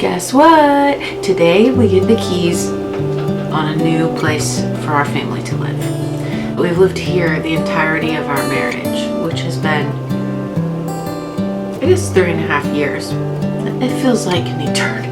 Guess what? Today we get the keys on a new place for our family to live. We've lived here the entirety of our marriage, which has been, I guess, 3.5 years. It feels like an eternity.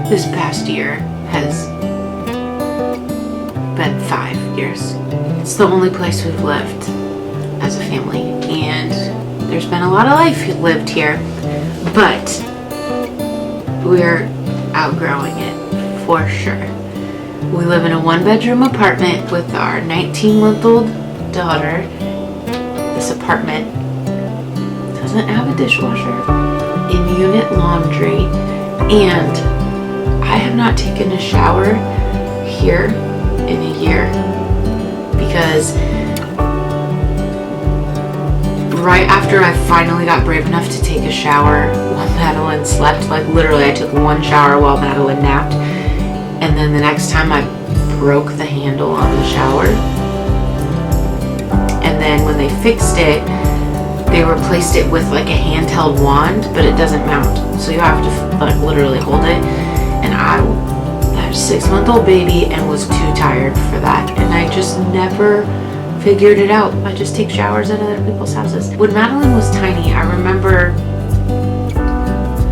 This past year has been 5 years. It's the only place we've lived as a family, and there's been a lot of life lived here, but we're outgrowing it for sure. We live in a 1-bedroom apartment with our 19-month-old daughter. This apartment doesn't have a dishwasher, in-unit laundry, and I have not taken a shower here in a year because right after I finally got brave enough to take a shower while Madeline slept, like literally I took one shower while Madeline napped, and then the next time I broke the handle on the shower, and then when they fixed it, they replaced it with like a handheld wand, but it doesn't mount, so you have to like literally hold it, and I had a 6-month-old baby and was too tired for that, and I just never figured it out. I just take showers at other people's houses. When Madeline was tiny, I remember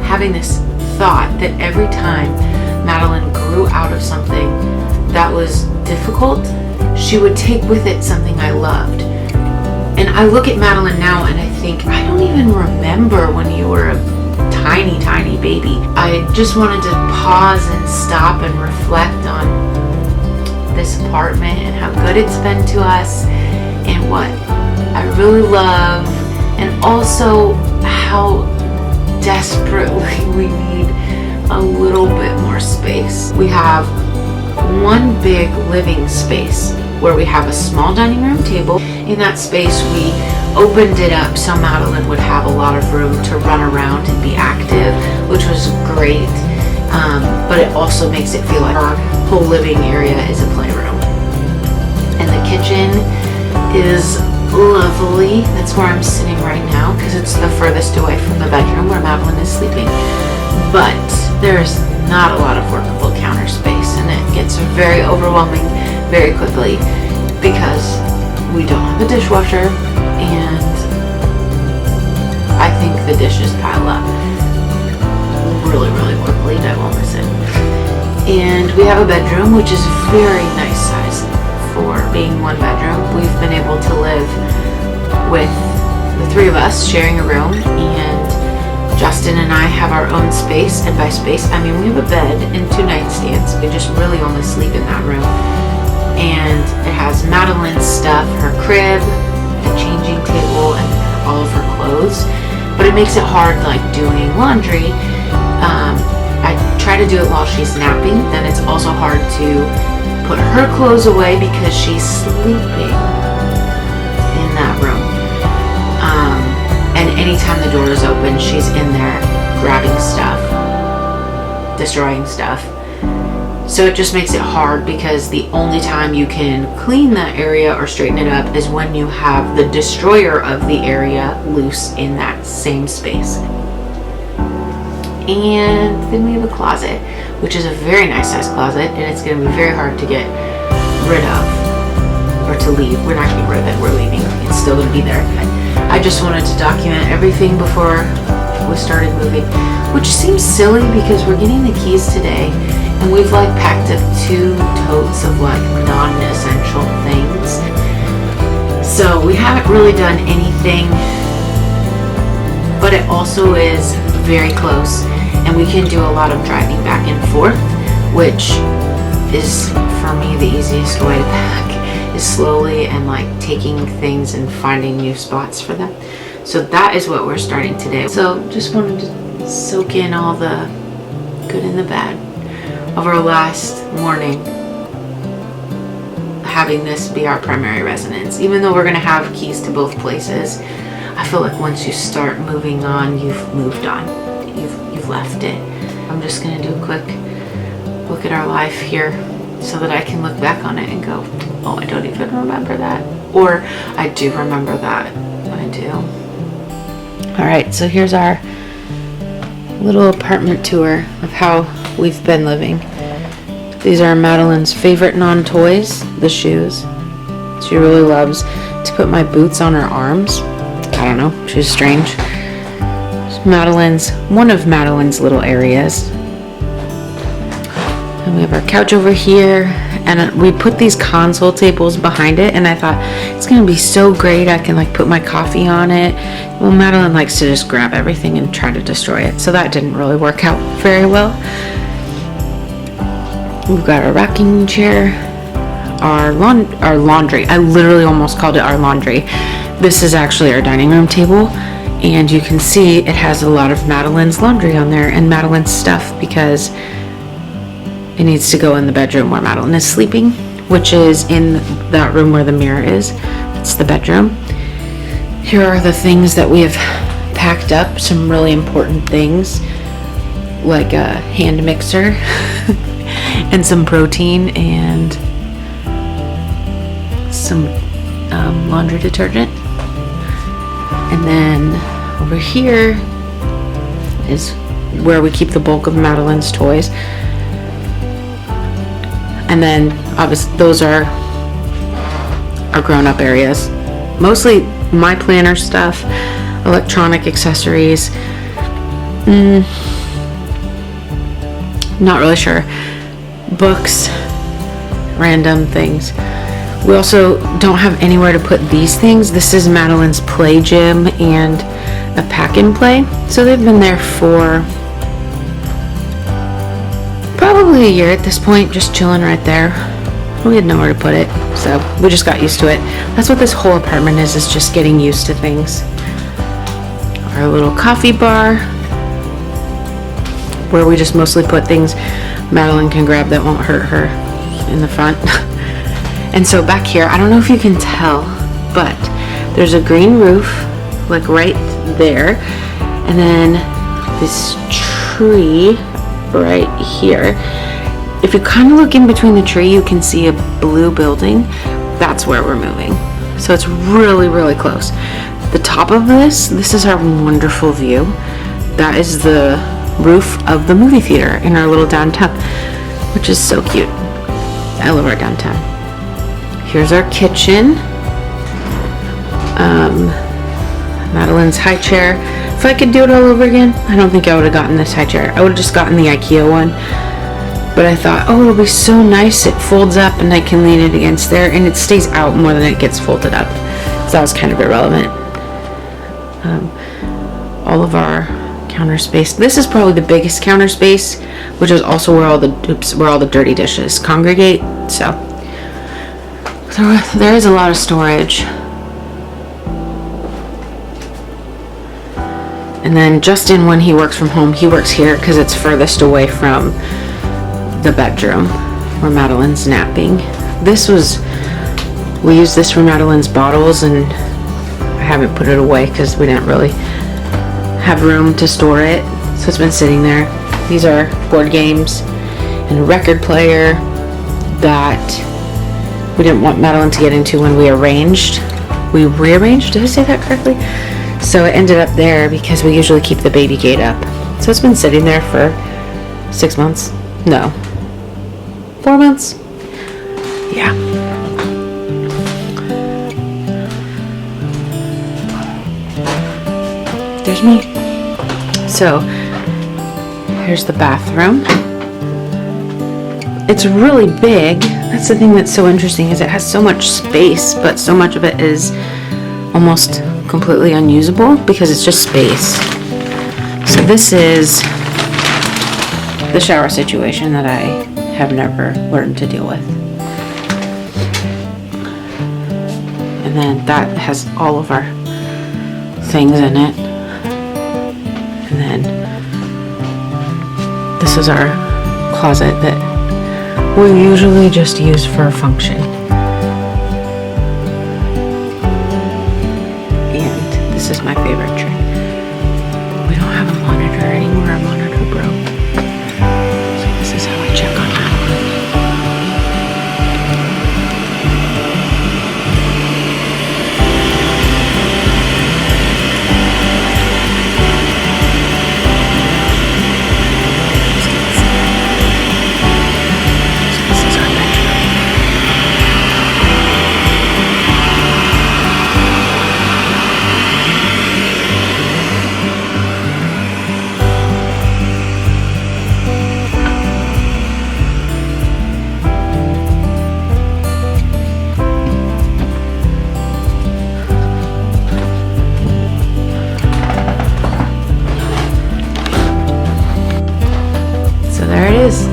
having this thought that every time Madeline grew out of something that was difficult, she would take with it something I loved. And I look at Madeline now and I think, I don't even remember when you were a tiny, tiny baby. I just wanted to pause and stop and reflect on this apartment and how good it's been to us and what I really love, and also how desperately we need a little bit more space. We have one big living space where we have a small dining room table. In that space we opened it up so Madeline would have a lot of room to run around and be active, which was great, but it also makes it feel like our whole living area is a playroom. And the kitchen is lovely. That's where I'm sitting right now because it's the furthest away from the bedroom where Madeline is sleeping. But there's not a lot of workable counter space, and it gets very overwhelming very quickly because we don't have a dishwasher, and I think the dishes pile up really, really quickly. I won't listen. And we have a bedroom, which is very nice size for being 1 bedroom. We've been able to live with the 3 of us sharing a room, and Justin and I have our own space, and by space I mean we have a bed and 2 nightstands. We just really only sleep in that room. And it has Madeline's stuff, her crib, the changing table, and all of her clothes. But it makes it hard like doing laundry. I try to do it while she's napping, then it's also hard to put her clothes away because she's sleeping in that room. And anytime the door is open, she's in there grabbing stuff, destroying stuff. So it just makes it hard because the only time you can clean that area or straighten it up is when you have the destroyer of the area loose in that same space. And then we have a closet, which is a very nice size closet, and it's going to be very hard to get rid of or to leave. We're not getting rid of it, we're leaving. It's still going to be there. I just wanted to document everything before we started moving, which seems silly because we're getting the keys today, and we've like packed up 2 totes of like non-essential things. So we haven't really done anything, but it also is very close, and we can do a lot of driving back and forth, which is for me the easiest way to pack, is slowly and like taking things and finding new spots for them. So that is what we're starting today. So just wanted to soak in all the good and the bad of our last morning having this be our primary residence. Even though we're going to have keys to both places, I feel like once you start moving on, you've moved on. You've left it. I'm just going to do a quick look at our life here so that I can look back on it and go, oh, I don't even remember that. Or I do remember that. I do. All right, so here's our little apartment tour of how we've been living. These are Madeline's favorite non-toys, the shoes. She really loves to put my boots on her arms. I don't know, she's strange. One of Madeline's little areas. And we have our couch over here, and we put these console tables behind it, and I thought it's gonna be so great. I can like put my coffee on it. Well, Madeline likes to just grab everything and try to destroy it, so that didn't really work out very well. We've got our rocking chair, our laundry. I literally almost called it our laundry. This is actually our dining room table, and you can see it has a lot of Madeline's laundry on there and Madeline's stuff because it needs to go in the bedroom where Madeline is sleeping, which is in that room where the mirror is. It's the bedroom. Here are the things that we have packed up, some really important things, like a hand mixer and some protein and some laundry detergent. And then over here is where we keep the bulk of Madeline's toys. And then obviously those are our grown-up areas. Mostly my planner stuff, electronic accessories. Not really sure. Books, random things. We also don't have anywhere to put these things. This is Madeline's play gym and a pack and play. So they've been there for probably a year at this point, just chilling right there. We had nowhere to put it, so we just got used to it. That's what this whole apartment is just getting used to things. Our little coffee bar, where we just mostly put things Madeline can grab that won't hurt her in the front. And so back here, I don't know if you can tell, but there's a green roof, like right there, and then this tree right here. If you kind of look in between the tree, you can see a blue building. That's where we're moving. So it's really, really close. The top of this is our wonderful view. That is the roof of the movie theater in our little downtown, which is so cute. I love our downtown. Here's our kitchen. Madeline's high chair. If I could do it all over again, I don't think I would have gotten this high chair. I would have just gotten the IKEA one. But I thought, oh, it'll be so nice. It folds up and I can lean it against there, and it stays out more than it gets folded up. So that was kind of irrelevant. All of our counter space. This is probably the biggest counter space, which is also where all the dirty dishes congregate. So there is a lot of storage. And then Justin, when he works from home, he works here because it's furthest away from the bedroom where Madeline's napping. We used this for Madeline's bottles, and I haven't put it away because we didn't really have room to store it. So it's been sitting there. These are board games and a record player that we didn't want Madeline to get into when we rearranged. Did I say that correctly? So it ended up there because we usually keep the baby gate up. So it's been sitting there for 6 months. No. 4 months? Yeah. There's me. So, here's the bathroom. It's really big. That's the thing that's so interesting, is it has so much space, but so much of it is almost completely unusable because it's just space. So this is the shower situation that I have never learned to deal with. And then that has all of our things in it. And then this is our closet that we usually just use for a function. And this is my favorite trick. We don't have a monitor anymore. Our monitor broke. So this is how I check on Madeline.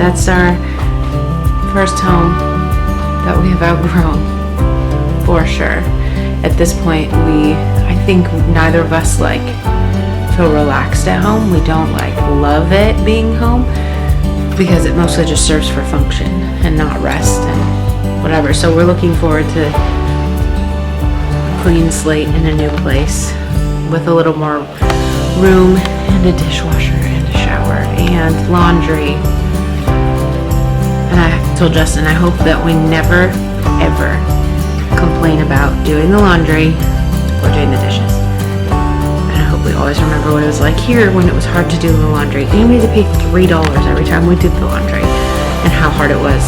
That's our first home that we have outgrown, for sure. At this point, I think neither of us feel relaxed at home. We don't love it being home because it mostly just serves for function and not rest and whatever. So we're looking forward to a clean slate in a new place with a little more room and a dishwasher and a shower and laundry. And I told Justin, I hope that we never, ever complain about doing the laundry or doing the dishes. And I hope we always remember what it was like here when it was hard to do the laundry. And we had to pay $3 every time we did the laundry, and how hard it was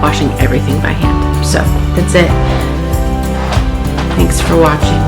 washing everything by hand. So that's it. Thanks for watching.